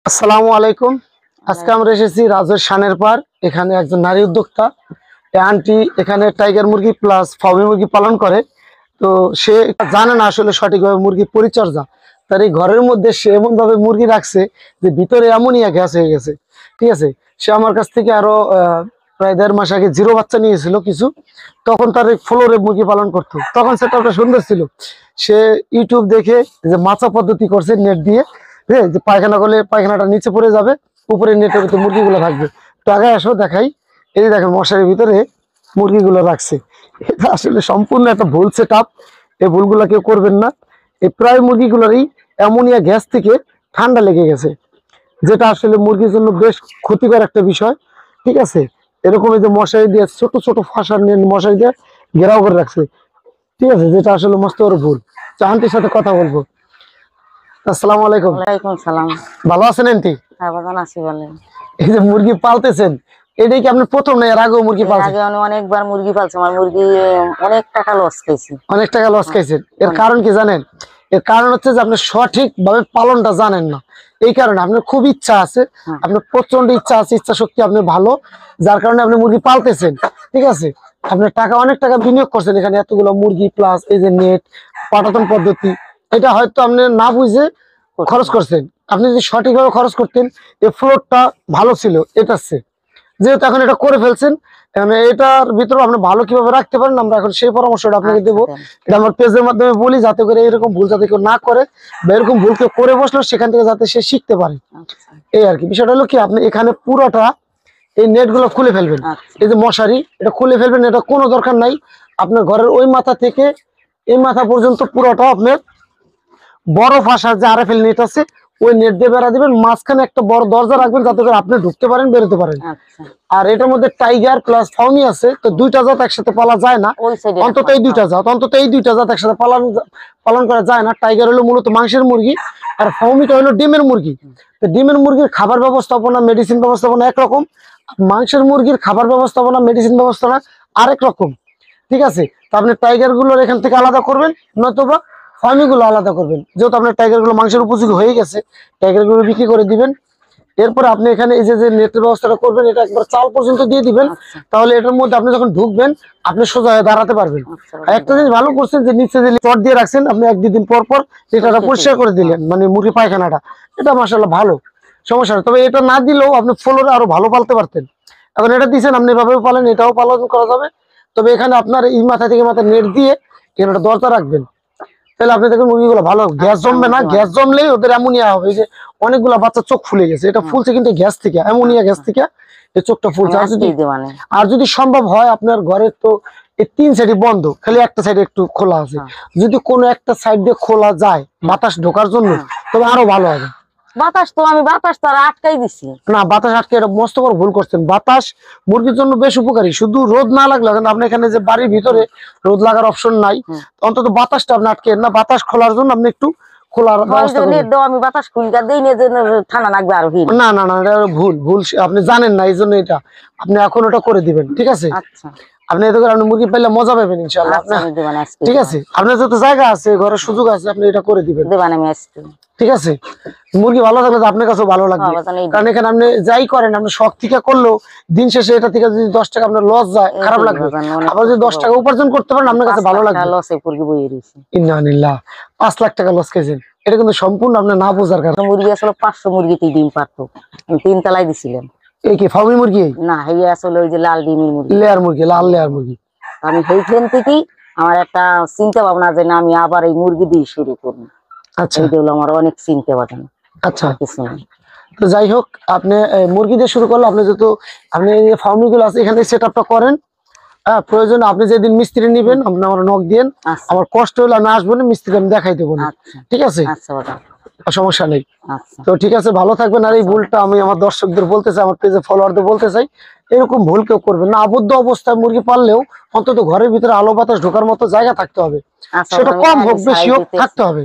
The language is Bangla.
আসসালামু আলাইকুম। আজকে আমরা এসেছি রাজের শানের পার। এখানে একজন নারী উদ্যোক্তা আন্টি এখানে টাইগার মুরগি প্লাস ফার্মি মুরগি পালন করে। তো সে জানে না আসলে সঠিকভাবে মুরগির পরিচর্যা। তার এই ঘরের মধ্যে সে এমন ভাবে মুরগি রাখছে যে ভিতরে অ্যামোনিয়া গ্যাস হয়ে গেছে। ঠিক আছে, সে আমার কাছ থেকে আরো প্রায় 1.5 মাস আগে জিরো বাচ্চা নিয়েছিল কিছু। তখন তার এই ফ্লোরে মুরগি পালন করতো, তখন সেটা সুন্দর ছিল। সে ইউটিউব দেখে যে মাচা পদ্ধতি করছে নেট দিয়ে, হ্যাঁ, যে পায়খানা করলে পায়খানাটা নিচে পড়ে যাবে, উপরে নেটের ভিতরে মুরগিগুলো থাকবে। তো আগে আসো দেখাই। এই যে দেখেন মশারির ভিতরে মুরগিগুলো রাখছে। এটা আসলে সম্পূর্ণ একটা ভুল সেট আপ। এই ভুলগুলো কেউ করবেন না। এই প্রায় মুরগিগুলোরই অ্যামোনিয়া গ্যাস থেকে ঠান্ডা লেগে গেছে, যেটা আসলে মুরগির জন্য বেশ ক্ষতিকর একটা বিষয়। ঠিক আছে, এরকম এই যে মশারি দিয়ে ছোট ছোট ফাঁসা নিয়ে মশারি দিয়ে ঘেরাও করে রাখছে। ঠিক আছে, যেটা আসলে মস্ত বড় ভুল। আন্টির সাথে কথা বলবো। আসসালামু আলাইকুম। ওয়ালাইকুম সালাম। ভালো আছেন আন্টি? হ্যাঁ বাগান আছি বলেন। এই যে মুরগি পালতেছেন, এটাই কি আপনি প্রথম না এর আগেও মুরগি পালছেন? আগে আমি অনেকবার মুরগি পালছি, আমার মুরগি অনেক টাকা লস খাইছি। অনেক টাকা লস খাইছেন। এর কারণ কি জানেন? এর কারণ হচ্ছে যে আপনি সঠিক ভাবে পালনটা জানেন না। এই কারণে আপনার খুব ইচ্ছা আছে, আপনার প্রচন্ড ইচ্ছা আছে, ইচ্ছা শক্তি আপনি ভালো, যার কারণে আপনি মুরগি পালতেছেন। ঠিক আছে, আপনার টাকা অনেক টাকা বিনিয়োগ করছেন এখানে, এতগুলো মুরগি প্লাস এই যে নেট পাটাতন পদ্ধতি, এটা হয়তো আপনি না বুঝে খরচ করছেন। আপনি যদি সঠিকভাবে খরচ করতেন, এই ফ্লোরটা ভালো ছিল এটার চেয়ে। যেহেতু এখন এটা করে ফেলছেন, এটার ভিতরে আপনি ভালো কিভাবে রাখতে পারেন আমরা এখন সেই পরামর্শটা আপনাকে দেবো। এটা আমার পেজের মাধ্যমে বলি, যাতে করে এরকম ভুল যাতে কেউ না করে, বা এরকম ভুল কেউ করে বসলো সেখান থেকে যাতে সে শিখতে পারে। এই আর কি বিষয়টা হলো কি, আপনি এখানে পুরোটা এই নেট গুলো খুলে ফেলবেন। এই যে মশারি, এটা খুলে ফেলবেন। এটা কোনো দরকার নাই। আপনার ঘরের ওই মাথা থেকে এই মাথা পর্যন্ত পুরোটা আপনার বড় ফাঁসার যে আরএফএল নেট আছে, ওই নেট দিয়ে বেড়া দিবেন। মাঝখানে একটা বড় দরজা রাখবেন যাতে করে আপনি ঢুকতে পারেন, বেরোতে পারেন। আর এটার মধ্যে টাইগার প্লাস ফার্মি আছে, তো দুইটা জাত একসাথে পালা যায় না। অন্তত এই দুইটা জাত একসাথে পালন করা যায় না। টাইগার হলো মূলত মাংসের মুরগি, আর ফার্মিটা হলো ডিমের মুরগি। তো ডিমের মুরগির খাবার ব্যবস্থাপনা, মেডিসিন ব্যবস্থাপনা একরকম, মাংসের মুরগির খাবার ব্যবস্থাপনা, মেডিসিন ব্যবস্থাপনা আরেক রকম। ঠিক আছে, তো আপনি টাইগার গুলোর এখান থেকে আলাদা করবেন, নতুবা ফার্মি গুলো আলাদা করবেন। যেহেতু আপনার টাইগার গুলো মাংসের উপযোগী হয়ে গেছে, টাইগার গুলো বিক্রি করে দিবেন। এরপর আপনি এখানে এই যে নেটের ব্যবস্থাটা করবেন, এটা একবার চাল পর্যন্ত দিয়ে দিবেন। তাহলে এটার মধ্যে আপনি যখন ঢুকবেন, আপনি সোজা হয়ে দাঁড়াতে পারবেন। আর একটা জিনিস ভালো করছেন যে নিচে যে চট দিয়ে রাখছেন, আপনি 1-2 দিন পর পর এটা পরিষ্কার করে দিলেন, মানে মুরগি পায়খানাটা। এটা মাশাআল্লাহ ভালো, সমস্যা নেই। তবে এটা না দিলেও আপনি ফ্লোরে আরো ভালো পালতে পারতেন। এখন এটা দিচ্ছেন, আপনি এভাবে পালেন, এটাও পালন করা যাবে। তবে এখানে আপনার এই মাথা থেকে মাথা নেট দিয়ে এখানে একটা দরজা রাখবেন, তাহলে আপনি দেখবেন মুরগিগুলো ভালো, গ্যাস জমবে না। গ্যাস জমলেই ওদের অ্যামোনিয়া হবে। যে অনেকগুলো বাচ্চা চোখ ফুলে গেছে, এটা ফুলছে কিন্তু গ্যাস থেকে, অ্যামোনিয়া গ্যাস থেকে এই চোখটা ফুলছে। আর যদি সম্ভব হয়, আপনার ঘরের তো এই 3 সাইডই বন্ধ, খালি একটা সাইডে একটু খোলা আছে, যদি কোনো একটা সাইড দিয়ে খোলা যায় বাতাস ঢোকার জন্য, তবে আরো ভালো হবে। বাতাস তো আর আটকাই দিছি না, বাতাস আটকে এটা মস্ত বড় ভুল করছেন। বাতাস মুরগির জন্য বেশ উপকারী, শুধু রোদ না লাগলে। আপনি এখানে যে বাড়ির ভিতরে রোদ লাগার অপশন নাই, অন্তত বাতাসটা আপনি আটকে না। বাতাস খোলার জন্য আপনি একটু খোলার ব্যবস্থা করবেন। আমি বাতাস খুলকা দেই না, যে ঠান্ডা লাগবে আর না না না, এটা ভুল ভুল আপনি জানেন না, এই জন্য এটা আপনি এখন ওটা করে দিবেন। ঠিক আছে, আপনি এতে করে আপনি মুরগি পাইলে মজা পাবেন ইনশাআল্লাহ। ঠিক আছে, আপনার যত জায়গা আছে, ঘরের সুযোগ আছে, আপনি এটা করে দিবেন। ঠিক আছে, মুরগি ভালো থাকলে আপনার কাছেও ভালো লাগবে। কারণ এখানে আপনি যাই করেন, আপনি শখ থেকে করলেও দিন শেষে এটা থেকে যদি 10 টাকা আপনার লস যায়, খারাপ লাগবে। আবার যদি 10 টাকা উপার্জন করতে পারেন, আপনার কাছে ভালো লাগবে। ইন্নালিল্লাহ, 5 লাখ টাকা লস খেয়েছেন, এটা কিন্তু সম্পূর্ণ আপনার না বোঝার কারণে। মুরগি আসলে 500 মুরগিতে ডিম পারতো, আমি 3 তলায় দিছিলাম। এই কি ফার্মি মুরগি? না, এই আসলে ওই যে লাল ডিমের মুরগি, লেয়ার মুরগি, লাল লেয়ার মুরগি। আমি সেইখান থেকেই আমার একটা চিন্তা ভাবনা যে না, আমি আবার এই মুরগি দিয়ে শুরু করবো। আচ্ছা, এটা হলো আমার অনেক চিন্তা ভাবনা। আচ্ছা, কিছু না। তো যাই হোক, আপনি মুরগি দিয়ে শুরু করলে, আপনি যেহেতু আপনি ফার্মি গুলো আছে এখানে সেট আপটা করেন। হ্যাঁ, প্রয়োজন আপনি যেদিন মিস্ত্রি নিবেন, আপনি আমার নক দিয়েন। আমার কষ্ট হলে আমি আসবো না, মিস্ত্রি আমি দেখাই দেবো না। ঠিক আছে, সমস্যা নেই। তো ঠিক আছে, ভালো থাকবেন। আর এই ভুলটা আমি আমার দর্শকদের বলতে চাই, আমার পেজে ফলোয়ারদের বলতে চাই, এরকম ভুল কেউ করবেন না। আবদ্ধ অবস্থায় মুরগি পাললেও অন্তত ঘরের ভিতরে আলো বাতাস ঢোকার মতো জায়গা থাকতে হবে, সেটা কম হোক বেশি হোক থাকতে হবে।